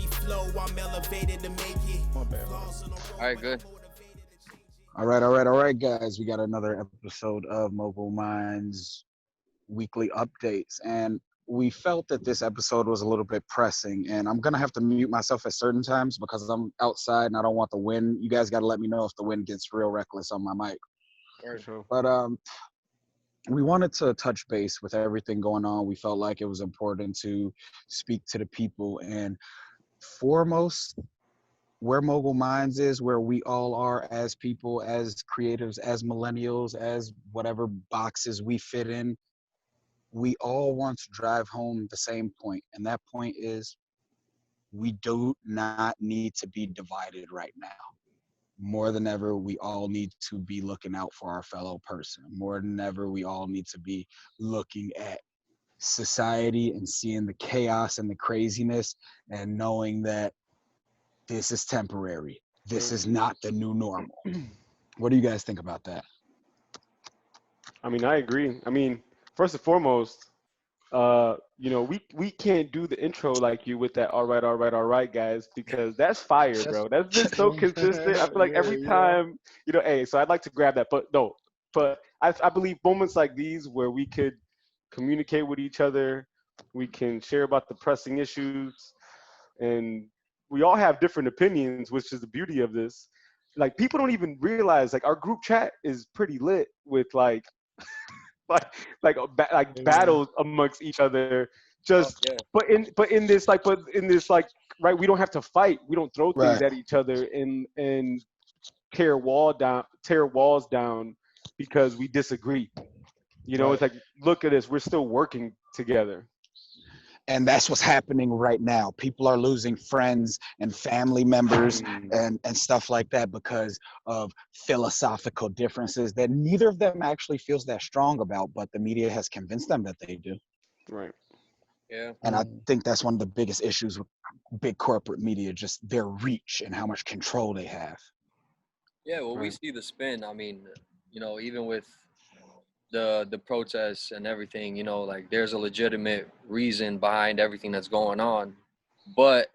flow, I'm elevated to make it. My bad. All right, good. All right, guys. We got another episode of Mobile Minds weekly updates, and we felt that this episode was a little bit pressing. And I'm gonna have to mute myself at certain times because I'm outside and I don't want the wind. You guys got to let me know if the wind gets real reckless on my mic. Sure. But we wanted to touch base with everything going on. We felt like it was important to speak to the people, and foremost, where Mogul Minds is, where we all are as people, as creatives, as millennials, as whatever boxes we fit in, we all want to drive home the same point. And that point is we do not need to be divided right now. More than ever, we all need to be looking out for our fellow person. More than ever, we all need to be looking at society and seeing the chaos and the craziness and knowing that this is temporary. This is not the new normal. What do you guys think about that? I mean, I agree. I mean, first and foremost, we can't do the intro like you with that all right, guys, because that's fire, bro. That's been so consistent. I feel like every time, hey, so I'd like to grab that. But I believe moments like these where we could communicate with each other, we can share about the pressing issues, and we all have different opinions, which is the beauty of this. Like, people don't even realize, like, our group chat is pretty lit with like battles amongst each other. But in this right, we don't have to fight. We don't throw things at each other and tear walls down because we disagree. It's like, look at us, we're still working together. And that's what's happening right now. People are losing friends and family members and stuff like that because of philosophical differences that neither of them actually feels that strong about, but the media has convinced them that they do. Right. Yeah. And I think that's one of the biggest issues with big corporate media, just their reach and how much control they have. Yeah, well, we see the spin. I mean, even with the protests and everything, like, there's a legitimate reason behind everything that's going on, but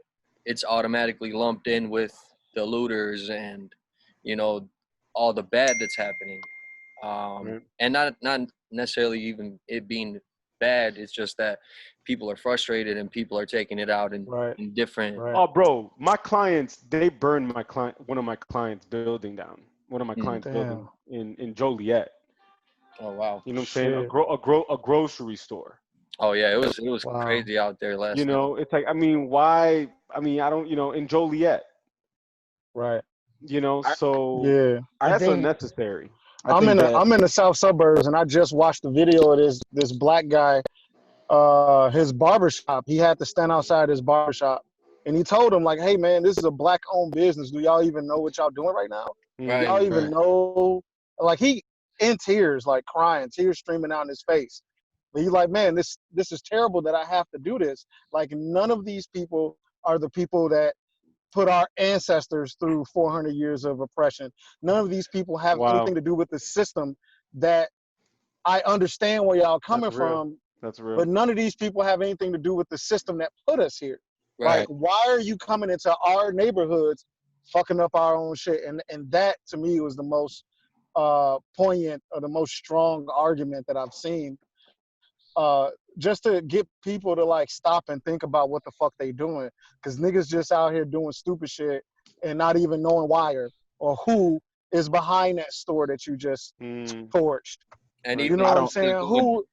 it's automatically lumped in with the looters and all the bad that's happening, and not necessarily even it being bad. It's just that people are frustrated and people are taking it out in different. Oh, bro, my clients, they burned one of my clients' building down. One of my clients' building in Joliet. Oh, wow. You know what I'm saying? A grocery store. Oh yeah, it was crazy out there last night. It's like, I mean, why? I mean, I don't, in Joliet. Right. So that's unnecessary. I'm in the south suburbs, and I just watched the video of this black guy, his barbershop. He had to stand outside his barbershop, and he told him, like, hey man, this is a black owned business. Do y'all even know what y'all doing right now? Right. Y'all even know? Like, he in tears, like crying, tears streaming down his face. But he's like, man, this is terrible that I have to do this. Like, none of these people are the people that put our ancestors through 400 years of oppression. None of these people have anything to do with the system that I understand where y'all coming from. That's real. But none of these people have anything to do with the system that put us here. Right. Like, why are you coming into our neighborhoods, fucking up our own shit? And that, to me, was the most poignant or the most strong argument that I've seen, just to get people to, like, stop and think about what the fuck they doing, because niggas just out here doing stupid shit and not even knowing why or who is behind that store that you just torched. And you know what I'm saying? Going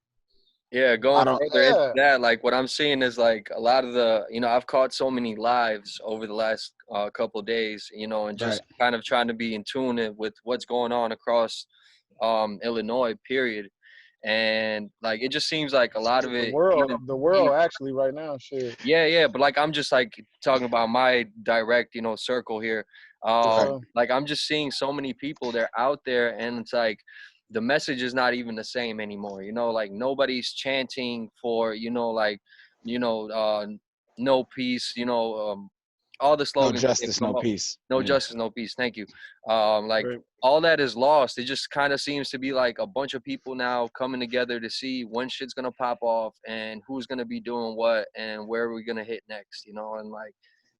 further into that, like, what I'm seeing is, like, a lot of the, I've caught so many lives over the last couple of days, and just kind of trying to be in tune with what's going on across Illinois, period. And, like, it just seems like a lot of it. The world actually right now, shit. Yeah. But, like, I'm just, like, talking about my direct, circle here. Like, I'm just seeing so many people, they're out there, and it's like, the message is not even the same anymore. Like, nobody's chanting for, no peace, all the slogans. No justice, no peace. No justice, no peace. Thank you. All that is lost. It just kind of seems to be like a bunch of people now coming together to see when shit's going to pop off and who's going to be doing what and where we're going to hit next, and, like,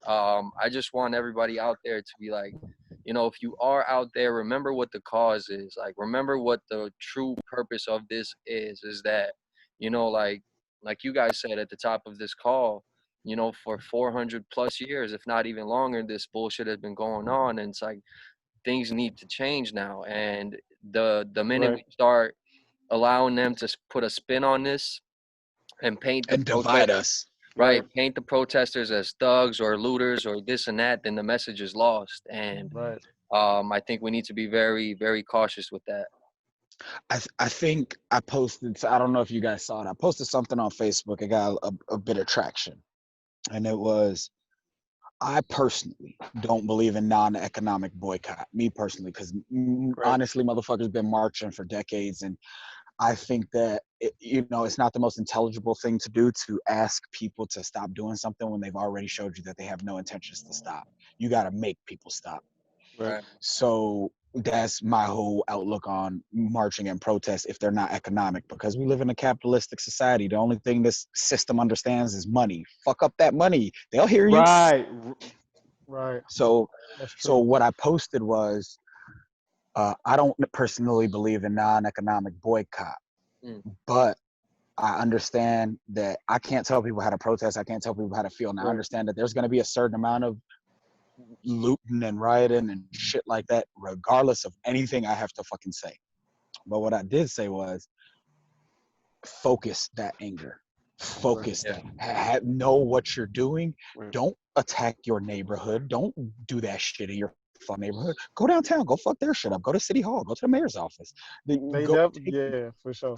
I just want everybody out there to be like, you know, if you are out there, remember what the cause is. Like, remember what the true purpose of this is that, you know, like you guys said at the top of this call, you know, for 400 plus years, if not even longer, this bullshit has been going on. And it's like, things need to change now. And the minute Right. we start allowing them to put a spin on this and paint the And divide us. right, paint the protesters as thugs or looters or this and that, then the message is lost. And Right. I think we need to be very, very cautious with that. I think I posted, I don't know if you guys saw it. I posted something on Facebook. It got a bit of traction. And it was, I personally don't believe in non-economic boycott. Me personally, because honestly, motherfuckers been marching for decades. And I think that, you know, it's not the most intelligible thing to do to ask people to stop doing something when they've already showed you that they have no intentions to stop. You got to make people stop. Right. So that's my whole outlook on marching and protest if they're not economic, because we live in a capitalistic society. The only thing this system understands is money. Fuck up that money. They'll hear you. Right. Right. So, That's true. so what I posted was, I don't personally believe in non-economic boycott, but I understand that I can't tell people how to protest. I can't tell people how to feel. And I understand that there's going to be a certain amount of looting and rioting and shit like that, regardless of anything I have to fucking say. But what I did say was, focus that anger. Focus that. Know what you're doing. Don't attack your neighborhood. Don't do that shit in your fucking neighborhood. Go downtown. Go fuck their shit up. Go to City Hall. Go to the mayor's office. Yeah, for sure.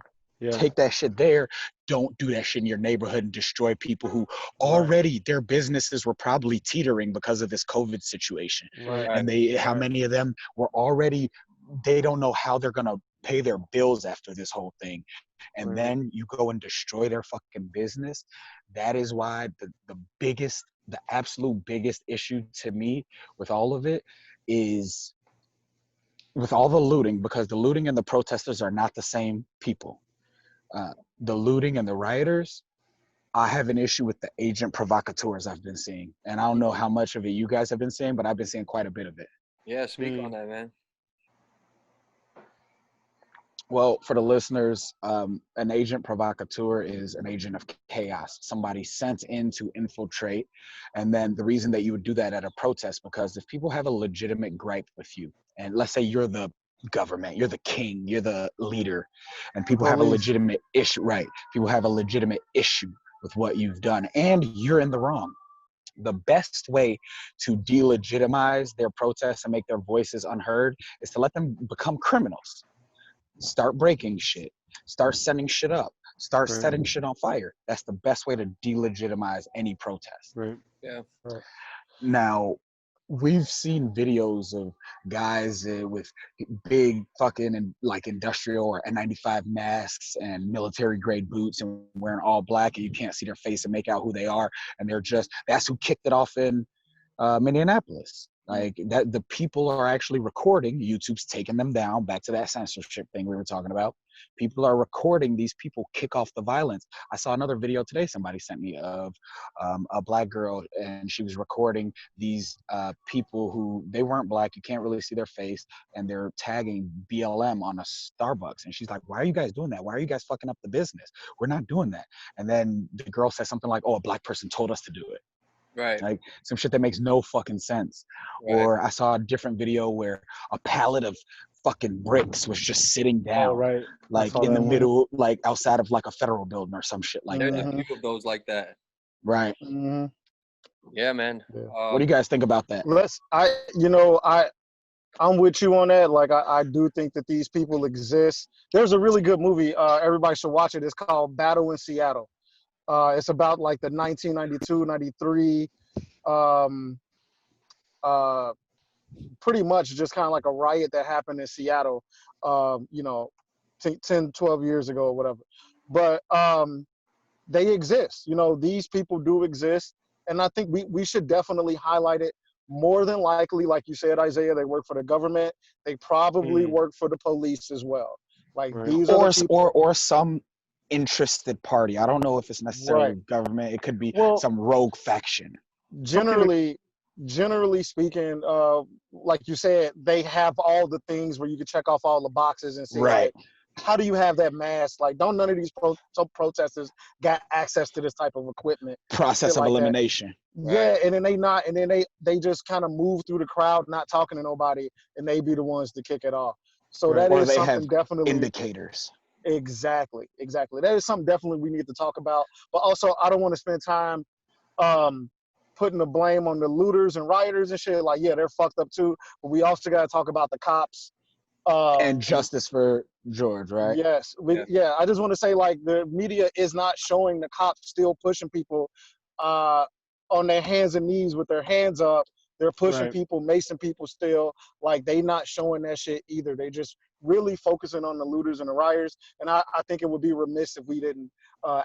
Take that shit there. Don't do that shit in your neighborhood and destroy people who already their businesses were probably teetering because of this COVID situation. Right. And how many of them were already, they don't know how they're going to pay their bills after this whole thing. And then you go and destroy their fucking business. That is why the absolute biggest issue to me with all of it is with all the looting, because the looting and the protesters are not the same people. The looting and the rioters, I have an issue with the agent provocateurs I've been seeing. And I don't know how much of it you guys have been seeing, but I've been seeing quite a bit of it. Yeah, speak on that, man. Well, for the listeners, an agent provocateur is an agent of chaos, somebody sent in to infiltrate. And then the reason that you would do that at a protest, because if people have a legitimate gripe with you, and let's say you're the government, you're the king, you're the leader, and people have a legitimate issue, right? People have a legitimate issue with what you've done, and you're in the wrong. The best way to delegitimize their protests and make their voices unheard is to let them become criminals. Start breaking shit. Start setting shit up. Start setting shit on fire. That's the best way to delegitimize any protest. Right. Yeah. Right. Now, we've seen videos of guys with big fucking and like industrial or N95 masks and military grade boots and wearing all black, and you can't see their face and make out who they are. And that's who kicked it off in Minneapolis. Like that, the people are actually recording. YouTube's taking them down. Back to that censorship thing we were talking about. People are recording these people kick off the violence. I saw another video today somebody sent me of a black girl, and she was recording these people who, they weren't black. You can't really see their face, and they're tagging BLM on a Starbucks. And she's like, "Why are you guys doing that? Why are you guys fucking up the business? We're not doing that." And then the girl says something like, "Oh, a black person told us to do it." Right. Like some shit that makes no fucking sense. Right. Or I saw a different video where a pallet of fucking bricks was just sitting down, like in the middle, like outside of like a federal building or some shit like There's that. a few of those like that. Right. Yeah, man. What do you guys think about that? I'm with you on that. Like, I do think that these people exist. There's a really good movie. Everybody should watch it. It's called Battle in Seattle. It's about like the 1992, 93, pretty much just kind of like a riot that happened in Seattle, 10, 12 years ago or whatever. But they exist. These people do exist. And I think we should definitely highlight it. More than likely, like you said, Isaiah, they work for the government. They probably work for the police as well. Like these are the people, or some interested party. I don't know if it's necessarily government. It could be some rogue faction. generally speaking, like you said, they have all the things where you can check off all the boxes and see Right. like, how do you have that mass? Like, don't none of these protesters got access to this type of equipment? Process of like elimination. Yeah, Right. and then they just kind of move through the crowd, not talking to nobody, and they be the ones to kick it off. So Right. that Or is they have something definitely. indicators. Exactly. That is something definitely we need to talk about. But also, I don't want to spend time putting the blame on the looters and rioters and shit. Like, yeah, they're fucked up too. But we also got to talk about the cops. And justice for George, right? Yes. I just want to say, like, the media is not showing the cops still pushing people on their hands and knees with their hands up. They're pushing Right. people, macing people still. Like, they not showing that shit either. They just really focusing on the looters and the rioters. And I think it would be remiss if we didn't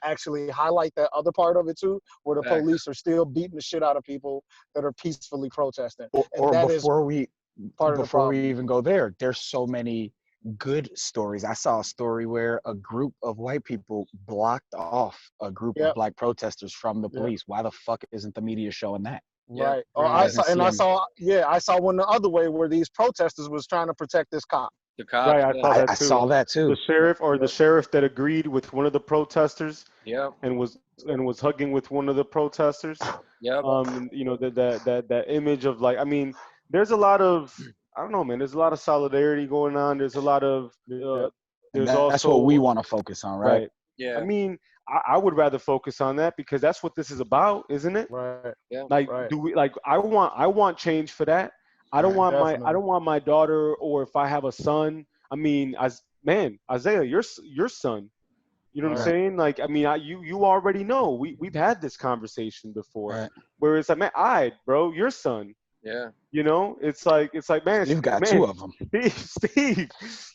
actually highlight that other part of it too, where the Facts. police are still beating the shit out of people that are peacefully protesting. And Or that is before we part of the problem. even go there, there's so many good stories. I saw a story where a group of white people blocked off a group Yep. of black protesters from the Yep. police. Why the fuck isn't the media showing that? Yeah. Right. Oh, Right. I saw one the other way where these protesters was trying to protect this cop. The cops. Right, I Yeah. saw that I too. saw that too. The sheriff that agreed with one of the protesters Yep. and was hugging with one of the protesters. Yep. You know, that image of, like, I mean, there's a lot of, I don't know, man. There's a lot of solidarity going on. There's a lot of And there's that's also what we want to focus on, right? Yeah. I mean, I would rather focus on that because that's what this is about, isn't it? Right. Yeah. Like, Right. do we, like, I want change for that. I don't want my daughter, or if I have a son. I mean, Isaiah, your son. You know what I'm Right. saying? Like, I mean, you already know. We've had this conversation before, Right. where it's like, man, bro, your son. Yeah. You know, it's like, man, You've got man, two of them. Steve.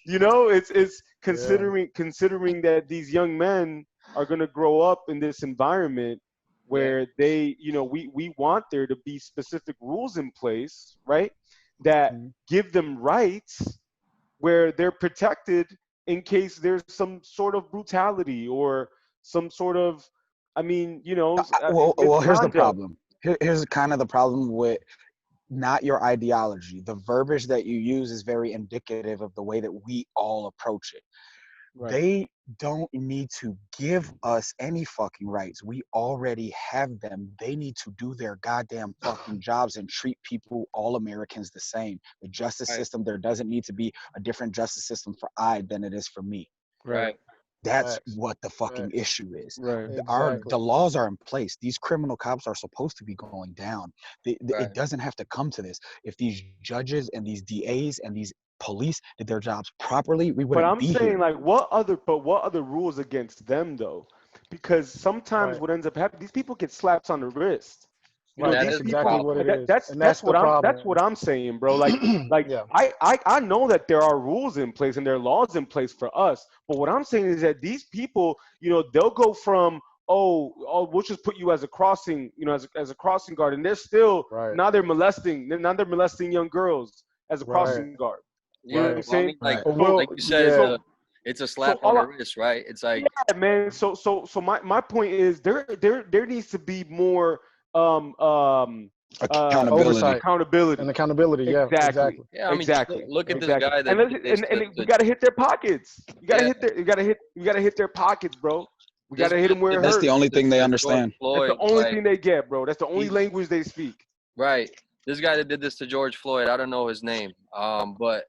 You know, it's considering that these young men are gonna grow up in this environment where they, you know, we want there to be specific rules in place, right? That give them rights where they're protected in case there's some sort of brutality or some sort of, I mean, you know, Well, here's the misconduct. problem. Here's kind of the problem with not your ideology. The verbiage that you use is very indicative of the way that we all approach it. Right. They don't need to give us any fucking rights. We already have them. They need to do their goddamn fucking jobs and treat people, all Americans, the same. The justice system, there doesn't need to be a different justice system for I than it is for me. Right. That's Facts. what the fucking Facts. issue is. Right. The laws are in place. These criminal cops are supposed to be going down. It doesn't have to come to this. If these judges and these DAs and these police did their jobs properly, we But wouldn't I'm be saying, here. like, what other rules against them though? Because sometimes Right. what ends up happening, these people get slaps on the wrist. You know, Right. That these That's is the exactly problem. what it is. that's And that's the what problem. I'm saying, bro. Like Yeah. I know that there are rules in place and there are laws in place for us. But what I'm saying is that these people, you know, they'll go from we'll just put you as a crossing, you know, as a crossing guard, and they're still Right. now they're molesting young girls as a Right. crossing guard. Yeah. know what I'm Well, I mean, saying? like, Right. like you said, So- it's a slap all on the I- wrist, right? It's like, Yeah, man. So my point is there needs to be more Accountability. Oversight. accountability. And accountability. Yeah. Exactly. yeah, I mean, exactly. look at exactly. this guy that and, did this we got to hit their pockets. You got to Yeah. hit their pockets, bro. We got This to hit guy them where did it That's hurts. the only this thing they to George understand. That's Floyd, the only like, thing they get, bro. That's the only He's- language they speak. right. This guy that did this to George Floyd, I don't know his name, but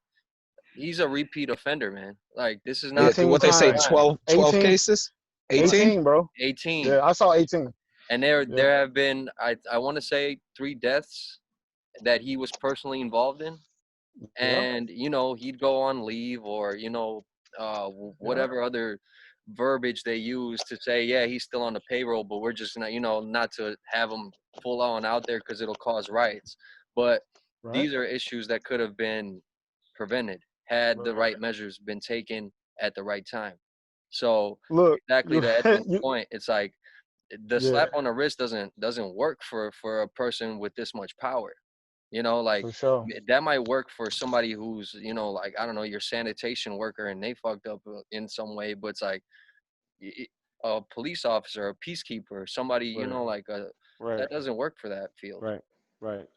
he's a repeat offender, man. Like, this is not 18 what they say, times. 12 18? cases? 18? bro. 18. Yeah, I saw 18. And there have been, I want to say, 3 deaths that he was personally involved in. And, you know, he'd go on leave or, you know, whatever other verbiage they use to say, yeah, he's still on the payroll, but we're just not, you know, not to have him full on out there because it'll cause riots. But these are issues that could have been prevented had the right measures been taken at the right time. So Look, exactly to Edwin's you- point, it's like the slap on the wrist doesn't work for a person with this much power. You know, like for sure. that might work for somebody who's, you know, like, I don't know, your sanitation worker and they fucked up in some way, but it's like a police officer, a peacekeeper, somebody, you know, like Right. That doesn't work for that field. Right. Right.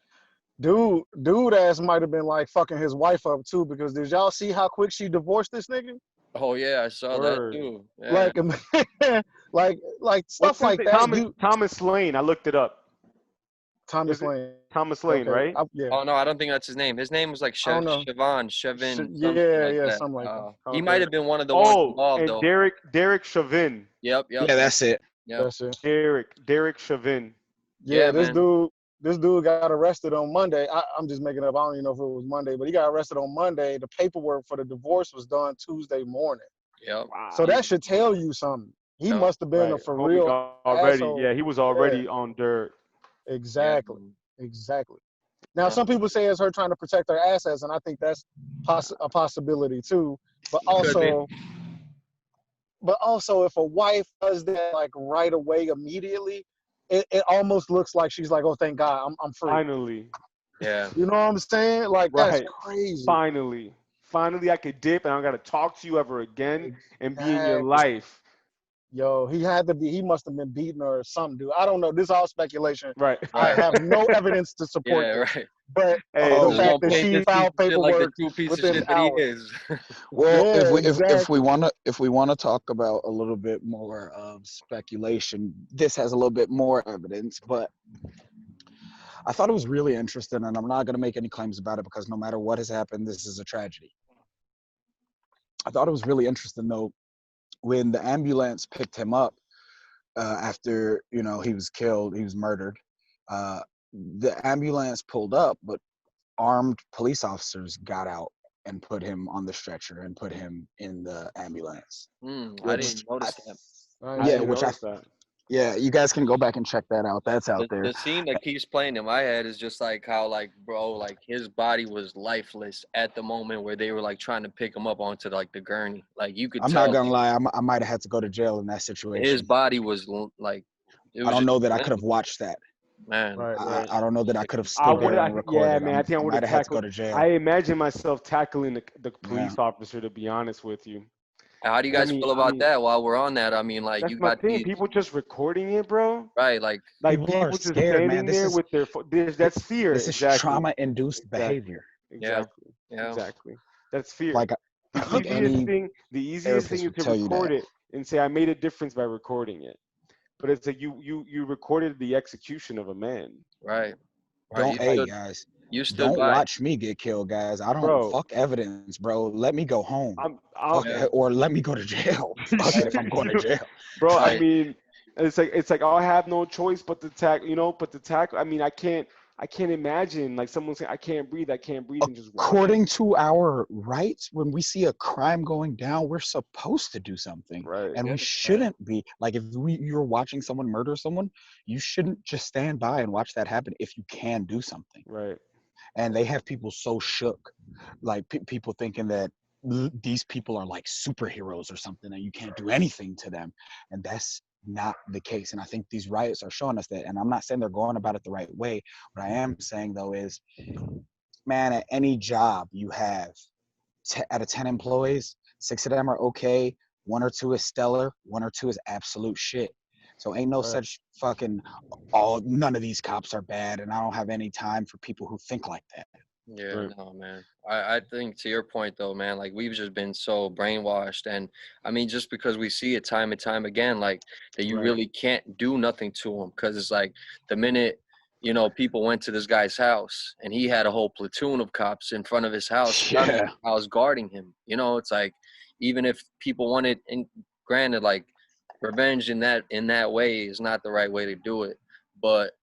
Dude ass might have been like fucking his wife up too, because did y'all see how quick she divorced this nigga? Oh yeah, I saw Word. that too. Yeah. Like What's stuff his like name? that. You Thomas Lane. I looked it up. Thomas Is it Lane. Thomas Lane? Okay. Right. Yeah. Oh no, I don't think that's his name. His name was like I don't know. Chevin, something Yeah, like yeah, that. something like that. He Okay. might have been one of the ones Oh, involved and though. Derek Chauvin. Yep. Yeah, that's it. Yep. That's it. Derek Chauvin. Yeah, Yeah, man. this dude got arrested on Monday. I'm just making up. I don't even know if it was Monday, but he got arrested on Monday. The paperwork for the divorce was done Tuesday morning. Yep. So Wow. that should tell you something. He Yep. must have been a Right. for Homie real already. asshole. Yeah, he was Yeah, already on dirt. Yeah. exactly. Exactly. Now, No, some people say it's her trying to protect her assets, and I think that's a possibility too. But it could be. also, if a wife does that like right away, immediately, it almost looks like she's like, "Oh, thank God, I'm free." Finally. Yeah. You know what I'm saying? Like that's Right. crazy. Finally. Finally, I could dip and I don't got to talk to you ever again and be in your Exactly. life. Yo, he must have been beating her or something, dude. I don't know. This is all speculation. Right. I Right. have no evidence to support Yeah. this. Right. But Hey, the Just we, fact won't that paint she this piece filed of shit like the paperwork true piece of within shit that he hours. is. Well, Yeah, if we exactly. wanna talk about a little bit more of speculation, this has a little bit more evidence, but I thought it was really interesting, and I'm not gonna make any claims about it because no matter what has happened, this is a tragedy. I thought it was really interesting though when the ambulance picked him up after he was killed, he was murdered. Uh, the ambulance pulled up, but armed police officers got out and put him on the stretcher and put him in the ambulance. I Which didn't notice that. I yeah, didn't which notice that. yeah, you guys can go back and check that out. That's out there. The scene that keeps playing in my head is just like how like bro like his body was lifeless at the moment where they were like trying to pick him up onto like the gurney. Like you could I'm not tell gonna lie, I might have had to go to jail in that his situation. body was like it I was don't just know that I limp, could have watched that. man. Right, right. I don't know that I could have I stood would there and have, recorded. yeah, man. I think I I would might have have had to go tackled. to jail. I imagine myself tackling the Yeah. police officer. To be honest with you, How do you guys feel about that? While we're on that, I mean, like that's you my got thing. these People just recording it, bro. right, like Like People are people just scared, man. standing there with their. That's fear. This is Exactly. trauma-induced Exactly. behavior. yeah, Exactly. yeah, Exactly. That's fear. Like I The think easiest any thing. The easiest thing therapist is would to tell you that. record it and say, "I made a difference by recording it." But it's like you recorded the execution of a man, right, right. Don't, hey guys, You stood don't by, watch me get killed, guys. I don't bro. fuck evidence, bro. Let me go home. I'm Fuck yeah, it, or let me go to jail. Fuck it if I'm going to jail. bro. I right. mean, it's like I'll have no choice but to tack. But to tackle. I mean, I can't imagine like someone saying I can't breathe, and just watching. According to our rights, when we see a crime going down, we're supposed to do something, Right. and Yeah, we shouldn't be like if you're watching someone murder someone, you shouldn't just stand by and watch that happen if you can do something. Right. And they have people so shook, like people thinking that these people are like superheroes or something and you can't do anything to them, and that's not the case. And I think these riots are showing us that. And I'm not saying they're going about it the right way. What I am saying though is, man, at any job you have, out of 10 employees, 6 of them are okay, 1 or 2 is stellar, 1 or 2 is absolute shit. So ain't no Right. such fucking, oh, none of these cops are bad, and I don't have any time for people who think like that. yeah. Right. No, man. I think to your point though, man, like we've just been so brainwashed, and I mean, just because we see it time and time again, like that you Right. really can't do nothing to them, because it's like the minute people went to this guy's house and he had a whole platoon of cops in front of his house, surrounding Yeah. his house, guarding him. It's like even if people wanted, and granted, like revenge in that way is not the right way to do it, but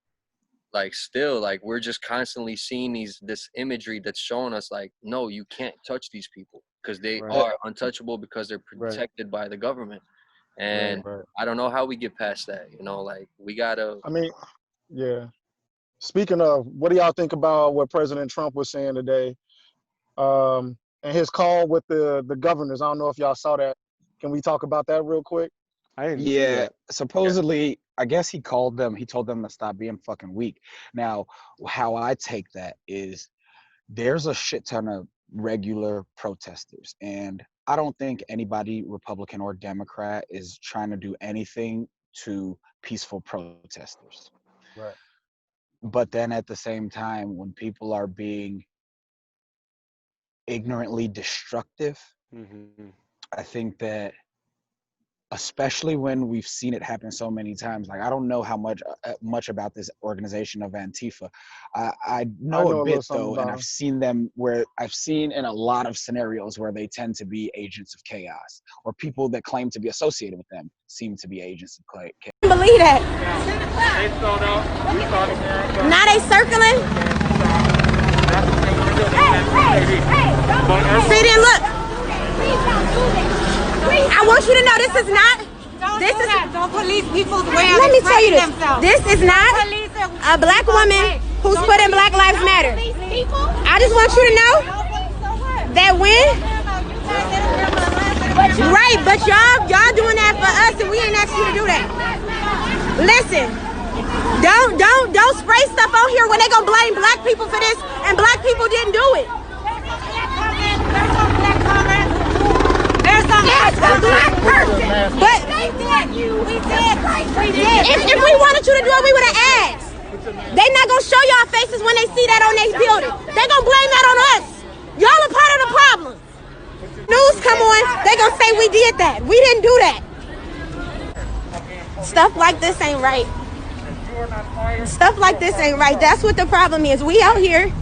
like still like we're just constantly seeing this imagery that's showing us like no, you can't touch these people because they Right. are untouchable because they're Right. protected by the government. Right. And Right. I don't know how we get past that, like we gotta. I mean, yeah. Speaking of, what do y'all think about what President Trump was saying today? And his call with the governors. I don't know if y'all saw that. Can we talk about that real quick? I didn't see Yeah, that. supposedly, I guess he told them to stop being fucking weak. Now, how I take that is there's a shit ton of regular protesters, and I don't think anybody, Republican or Democrat, is trying to do anything to peaceful protesters. Right. But then at the same time, when people are being ignorantly destructive, Mm-hmm. I think that, especially when we've seen it happen so many times, like I don't know how much about this organization of Antifa. I I know a know a little bit something though, and about I've him. seen them where I've seen in a lot of scenarios where they tend to be agents of chaos, or people that claim to be associated with them seem to be agents of chaos. Believe that. Now they circling. See, then look. I want you to know this is not. Don't police people's way of Let me tell you this. themselves. This is not a black woman who's putting Black Lives Matter. I just want you to know that when. Right, but y'all doing that for us, and we ain't asked you to do that. Listen, don't spray stuff on here when they gonna blame black people for this, and black people didn't do it. Yes, a black person. But if we wanted you to do it, we would have asked. They not gonna show y'all faces when they see that on their building. They gonna blame that on us. Y'all are part of the problem. News come on, they gonna say we did that. We didn't do that. Stuff like this ain't right. Stuff like this ain't right. That's what the problem is. We out here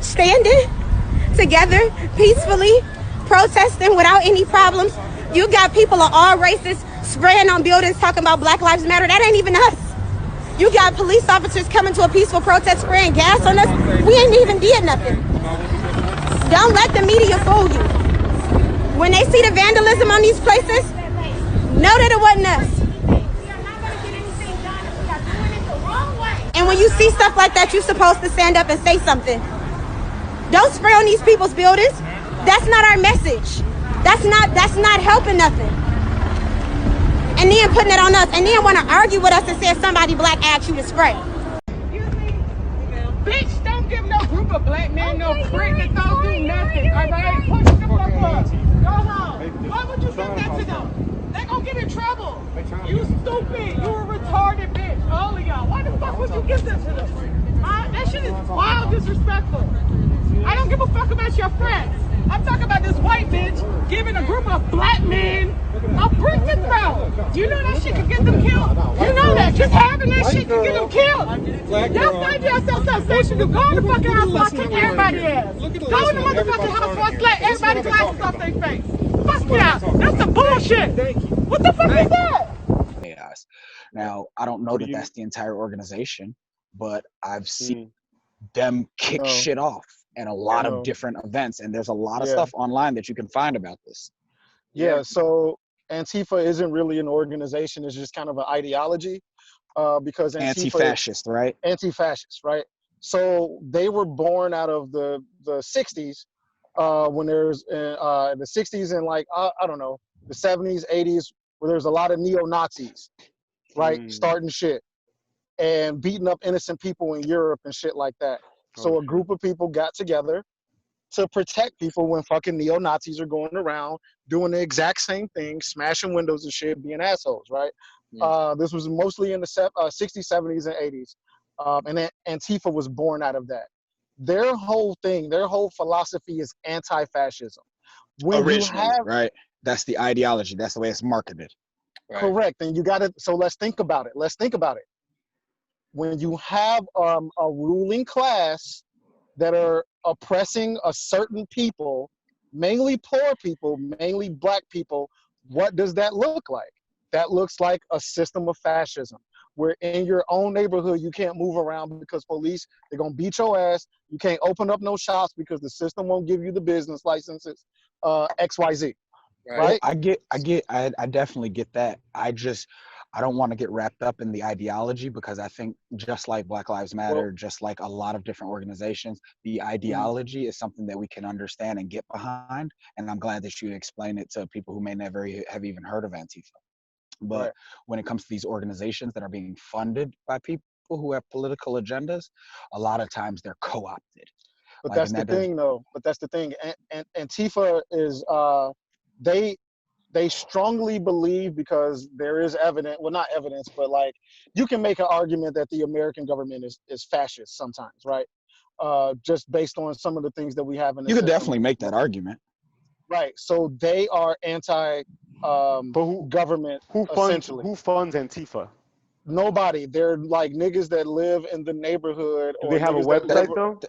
standing together peacefully, protesting without any problems. You got people of all races spraying on buildings talking about Black Lives Matter. That ain't even us. You got police officers coming to a peaceful protest spraying gas on us. We ain't even did nothing. Don't let the media fool you. When they see the vandalism on these places, know that it wasn't us. And when you see stuff like that, you're supposed to stand up and say something. Don't spray on these people's buildings. That's not our message. That's not helping nothing. And then putting it on us, and then want to argue with us and say somebody black asked you to spray. Bitch, don't give no group of black men no credit that don't do nothing, all right? Push the fuck up. Go home. Why would you give that to them? They gonna get in trouble. You stupid. You a retarded bitch. All of y'all. Why the fuck would you give that to them? That shit is wild disrespectful. I don't give a fuck about your friends. I'm talking about this white bitch giving a group of black men a brick to throw. You know that shit could get them killed? You know that. Just having that shit could get them killed. Y'all find yourself sensational. Go in the fucking house while I kick everybody's ass. Go in the motherfucking house while I slap everybody's glasses off their face. Fuck yeah. That's some bullshit. What the fuck is that? Chaos. Now, I don't know that that's the entire organization, but I've seen them kick shit off and a lot of different events, and there's a lot of stuff online that you can find about this. Yeah, so Antifa isn't really an organization, it's just kind of an ideology, because Antifa Anti-fascist, right? Anti-fascist, right? So they were born out of the 60s, when there's the 60s and like I don't know, the 70s, 80s, where there's a lot of neo-Nazis, right, starting shit and beating up innocent people in Europe and shit like that. So a group of people got together to protect people when fucking neo-Nazis are going around doing the exact same thing, smashing windows and shit, being assholes, right? Yeah. This was mostly in the 60s, 70s, and 80s. And then Antifa was born out of that. Their whole thing, their whole philosophy is anti-fascism. When originally, right? That's the ideology. That's the way it's marketed. Right. Correct. And you got to, so let's think about it. Let's think about it. When you have a ruling class that are oppressing a certain people, mainly poor people, mainly black people, what does that look like? That looks like a system of fascism, where in your own neighborhood, you can't move around because police, they're going to beat your ass. You can't open up no shops because the system won't give you the business licenses, XYZ. Right? I definitely get that. I don't want to get wrapped up in the ideology, because I think just like Black Lives Matter, just like a lot of different organizations, the ideology is something that we can understand and get behind. And I'm glad that you explain it to people who may never have even heard of Antifa. But when it comes to these organizations that are being funded by people who have political agendas, a lot of times they're co-opted. But that's the thing, though. But that's the thing. And Antifa is, they strongly believe, because there is evidence, well, not evidence, but like you can make an argument that the American government is fascist sometimes, right? Just based on some of the things that we have in the You could system. definitely make that argument. Right. So they are anti government, Who essentially. funds Antifa? Nobody. They're like niggas that live in the neighborhood. Do Or they have a niggas that website live, though?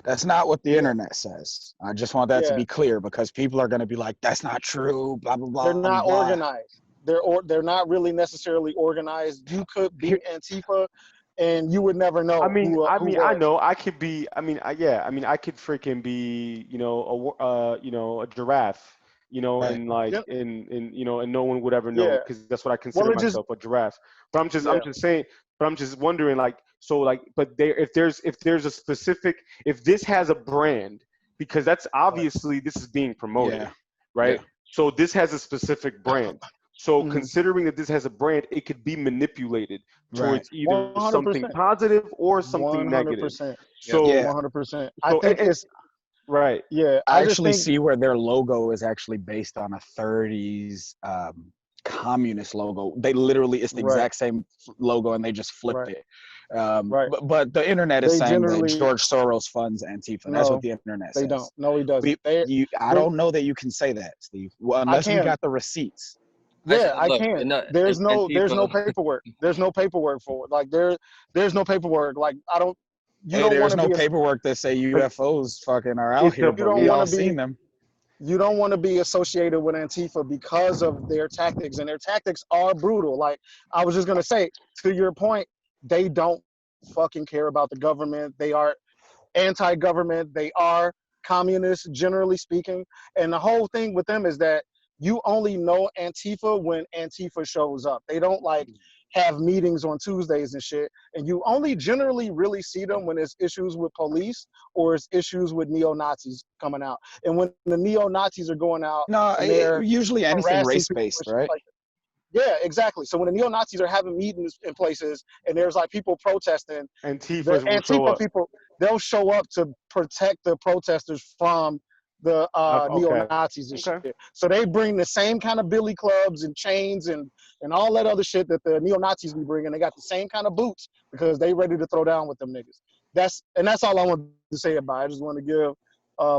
That's not what the Yeah. internet says. I just want that to Yeah. be clear, because people are going to be like, that's not true, blah, blah, blah. They're not blah. organized. They're not really necessarily organized. You could be Antifa, and you would never know. I mean, who I was. know I could be. I mean, I could freaking be, a giraffe, Right. and like, Yep. and no one would ever know, Yeah. because that's what I consider it just- myself, a giraffe. But I'm just Yeah. saying. But I'm just wondering, like, so, like, but if there's a specific, if this has a brand, because that's obviously this is being promoted, Yeah. right? Yeah. So this has a specific brand. So Mhm. considering that this has a brand, it could be manipulated towards either 100%. something positive or something negative. 100%. So Yeah. 100%. So, I think it's right. yeah. I just actually think, see where their logo is actually based on a 30s communist logo. They literally, it's the Right. exact same logo, and they just flipped Right. it. Right. But the internet is They saying that generally- George Soros funds Antifa. That's No, what the internet they says. don't. No, he doesn't. I don't know that you can say that, Steve. Well, unless you can. got the receipts. Yeah, Actually, look, I can. and, There's and no Antifa- paperwork. There's no paperwork for it. Like there's no paperwork. Like I don't. You Hey, don't want there's to no be. paperwork that say UFOs fucking are out It's here, a- but You don't we wanna all be- seen them. You don't want to be associated with Antifa because of their tactics, and their tactics are brutal. Like I was just gonna say, to your point, they don't fucking care about the government. They are anti-government. They are communists, generally speaking. And the whole thing with them is that you only know Antifa when Antifa shows up. They don't like have meetings on Tuesdays and shit. And you only generally really see them when there's issues with police or it's issues with neo-Nazis coming out. And when the neo-Nazis are going out, No, and they're usually anything harassing race-based, people and right? shit like that. Yeah, exactly. So when the neo-Nazis are having meetings in places and there's like people protesting, the Antifa will show Antifa up. people, they'll show up to protect the protesters from the Okay. neo-Nazis and Okay. shit. So they bring the same kind of billy clubs and chains and all that other shit that the neo-Nazis be bringing. They got the same kind of boots because they ready to throw down with them niggas. That's all I want to say about it. I just want to give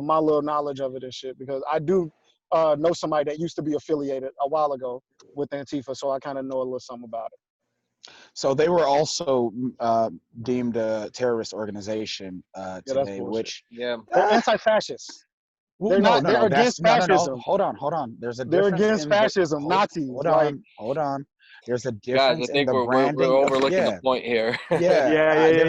my little knowledge of it and shit, because I do know somebody that used to be affiliated a while ago with Antifa, so I kind of know a little something about it. So they were also deemed a terrorist organization that's today, bullshit. which Yeah. They're anti-fascists. They're not- they're against fascism. Hold on. There's a They're difference against in the- fascism, Nazis. Hold on. There's a Guys, difference I in think the we're branding. overlooking yeah, the point here. There's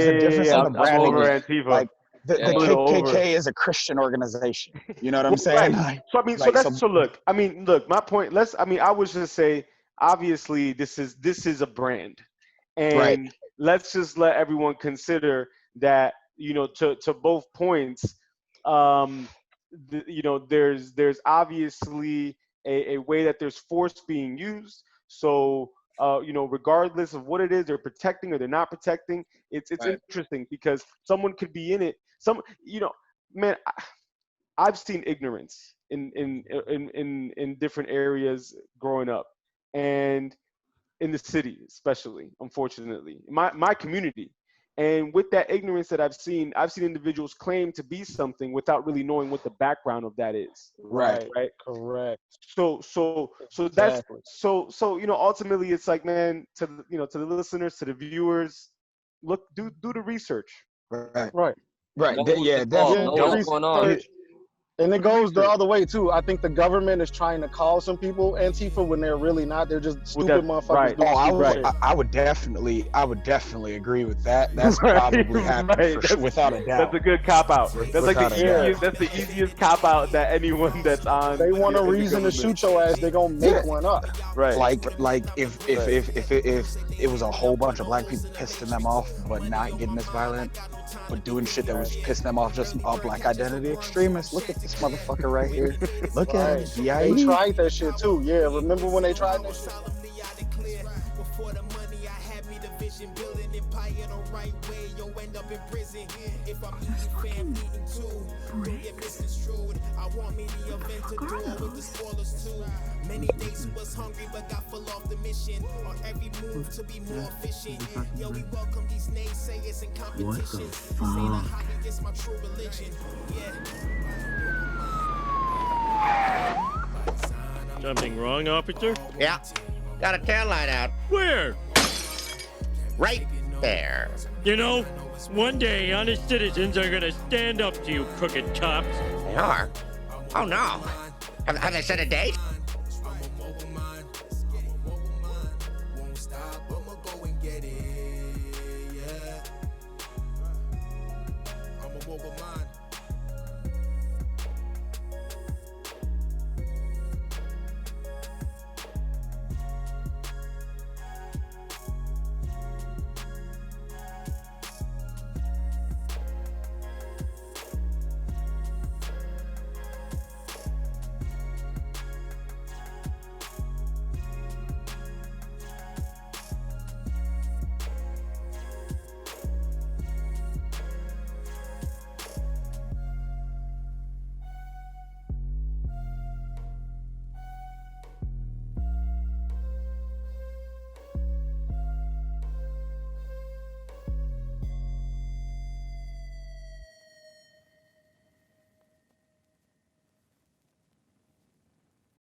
a difference in I'm, the I'm branding. over Antifa. Like the Yeah. KKK is a Christian organization. You know what I'm Well, saying? right. Like, So I mean, like, look. My point. I would just say, obviously, this is a brand, and Right. let's just let everyone consider that, to both points. There's obviously a way that there's force being used. So regardless of what it is they're protecting or they're not protecting, it's Right. interesting because someone could be in it. Man, I've seen ignorance in different areas growing up, and in the city especially, unfortunately, my community. And with that ignorance that I've seen individuals claim to be something without really knowing what the background of that is. Right. Right. Correct. So that's Exactly. so ultimately it's like, man, to the listeners, to the viewers, do the research. Right. Right. Right. Know Yeah, what's involved, definitely. know what's going on. And it goes the other way too. I think the government is trying to call some people Antifa when they're really not. They're just stupid motherfuckers. right. Doing stupid shit. I would definitely agree with that. That's Right, probably happening right. for sure, without a doubt. That's a good cop out. That's like Without a doubt. that's the easiest cop out that anyone that's on. They want a in the reason to government. shoot your ass. They gonna make one up. Right. Like if it was a whole bunch of black people pissing them off, but not getting as violent, but doing shit that was pissing them off, just all black identity extremists. Look at this motherfucker right here. Look at him. They BIE. tried that shit too. Yeah, remember when they tried that shit? Before the money, I had me the vision, build an empire the right way. You'll end up in prison. If I'm eating fam, eating too. Don't get misconstrued. I want me the event to do it with the spoilers too. Many days was hungry but got full off the mission. On every move to be more efficient. Yo, we welcome these naysayers and competition. This ain't a hobby, this my true religion. Something wrong, officer? Yeah. Got a tail light out. Where? Right there. You know, one day honest citizens are gonna stand up to you crooked cops. They are? Oh no. Have they set a date? I'm a